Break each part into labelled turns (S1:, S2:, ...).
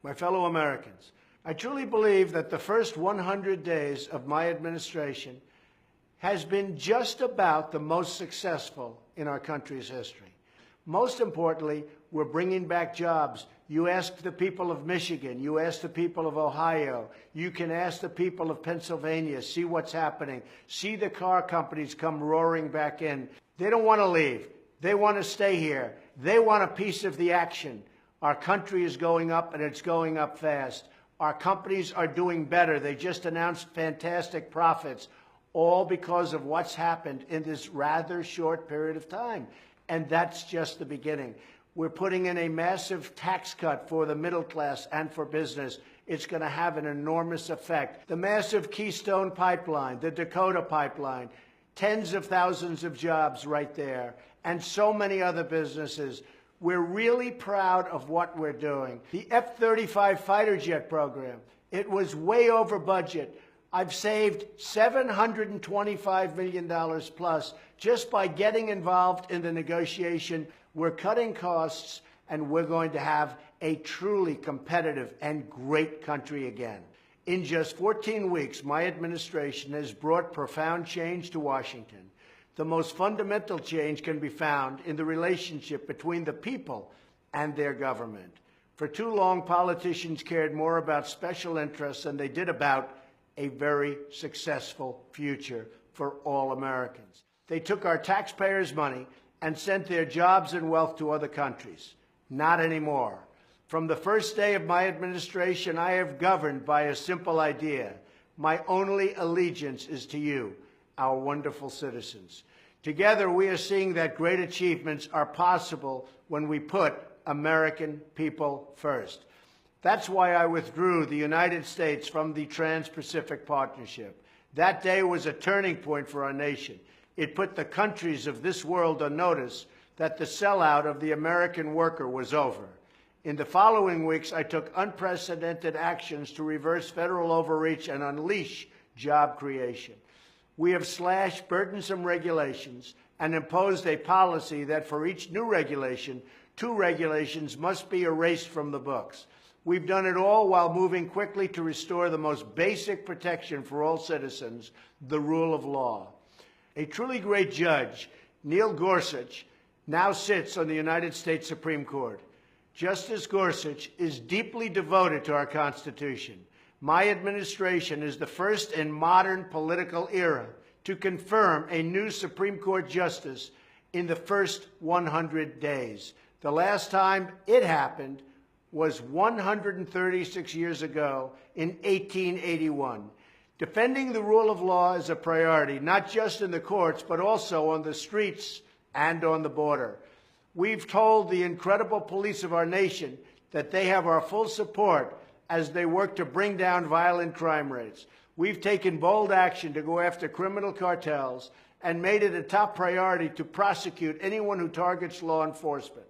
S1: My fellow Americans, I truly believe that the first 100 days of my administration has been just about the most successful in our country's history. Most importantly, we're bringing back jobs. You ask the people of Michigan, you ask the people of Ohio, you can ask the people of Pennsylvania, see what's happening, see the car companies come roaring back in. They don't want to leave. They want to stay here. They want a piece of the action. Our country is going up, and it's going up fast. Our companies are doing better. They just announced fantastic profits, all because of what's happened in this rather short period of time. And that's just the beginning. We're putting in a massive tax cut for the middle class and for business. It's going to have an enormous effect. The massive Keystone Pipeline, the Dakota Pipeline, tens of thousands of jobs right there, and so many other businesses. We're really proud of what we're doing. The F-35 fighter jet program, it was way over budget. I've saved $725 million plus just by getting involved in the negotiation. We're cutting costs, and we're going to have a truly competitive and great country again. In just 14 weeks, my administration has brought profound change to Washington. The most fundamental change can be found in the relationship between the people and their government. For too long, politicians cared more about special interests than they did about a very successful future for all Americans. They took our taxpayers' money and sent their jobs and wealth to other countries. Not anymore. From the first day of my administration, I have governed by a simple idea. My only allegiance is to you, our wonderful citizens. Together, we are seeing that great achievements are possible when we put American people first. That's why I withdrew the United States from the Trans-Pacific Partnership. That day was a turning point for our nation. It put the countries of this world on notice that the sellout of the American worker was over. In the following weeks, I took unprecedented actions to reverse federal overreach and unleash job creation. We have slashed burdensome regulations and imposed a policy that for each new regulation, 2 regulations must be erased from the books. We've done it all while moving quickly to restore the most basic protection for all citizens, the rule of law. A truly great judge, Neil Gorsuch, now sits on the United States Supreme Court. Justice Gorsuch is deeply devoted to our Constitution. My administration is the first in modern political era to confirm a new Supreme Court justice in the first 100 days. The last time it happened was 136 years ago in 1881. Defending the rule of law is a priority, not just in the courts, but also on the streets and on the border. We've told the incredible police of our nation that they have our full support as they work to bring down violent crime rates. We've taken bold action to go after criminal cartels and made it a top priority to prosecute anyone who targets law enforcement.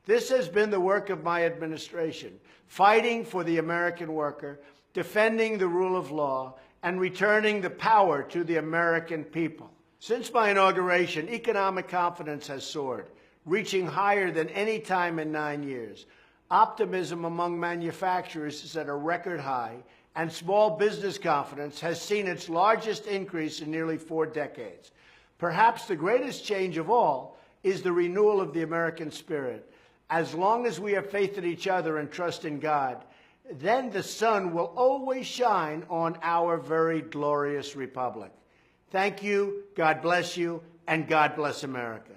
S1: This has been the work of my administration, fighting for the American worker, defending the rule of law, and returning the power to the American people. Since my inauguration, economic confidence has soared, reaching higher than any time in 9 years. Optimism among manufacturers is at a record high, and small business confidence has seen its largest increase in nearly 4 decades. Perhaps the greatest change of all is the renewal of the American spirit. As long as we have faith in each other and trust in God, then the sun will always shine on our very glorious republic. Thank you, God bless you, and God bless America.